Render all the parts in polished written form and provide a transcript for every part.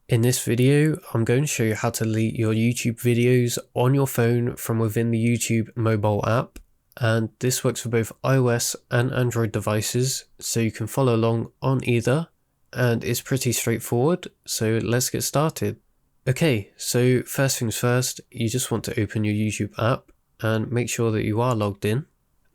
In this video, I'm going to show you how to delete your YouTube videos on your phone from within the YouTube mobile app, and this works for both iOS and Android devices, so you can follow along on either, and it's pretty straightforward, so let's get started. Okay, so first things first, you just want to open your YouTube app and make sure that you are logged in.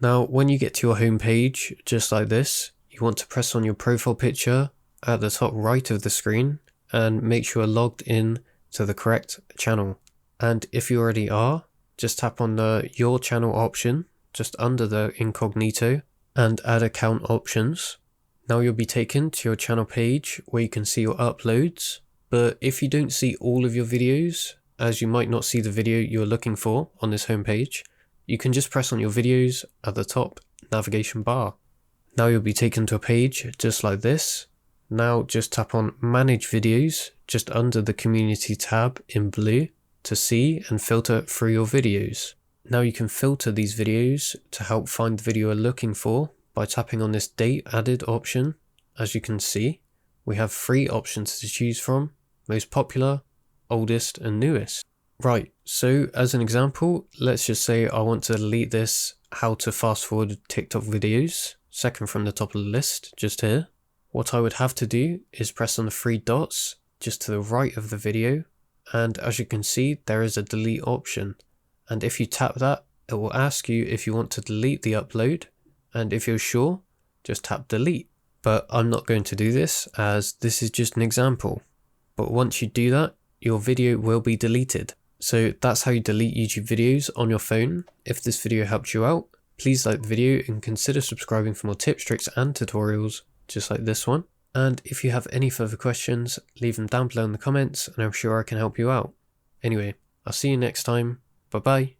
Now, when you get to your home page, just like this, you want to press on your profile picture at the top right of the screen and make sure you're logged in to the correct channel. And if you already are, just tap on the Your Channel option just under the incognito and add account options. Now you'll be taken to your channel page where you can see your uploads, but if you don't see all of your videos, as you might not see the video you're looking for on this homepage, you can just press on your videos at the top navigation bar. Now you'll be taken to a page just like this. Now just tap on Manage Videos just under the Community tab in blue to see and filter through your videos. Now you can filter these videos to help find the video you're looking for by tapping on this Date Added option. As you can see, we have 3 options to choose from: most popular, oldest and newest. Right, so as an example, let's just say I want to delete this how to fast forward TikTok videos, second from the top of the list, just here. What I would have to do is press on the 3 dots just to the right of the video, and as you can see there is a delete option, and if you tap that it will ask you if you want to delete the upload, and if you're sure, just tap delete. But I'm not going to do this as this is just an example, but once you do that your video will be deleted. So that's how you delete YouTube videos on your phone. If this video helped you out, please like the video and consider subscribing for more tips, tricks and tutorials just like this one. And if you have any further questions, leave them down below in the comments and I'm sure I can help you out. Anyway, I'll see you next time. Bye bye.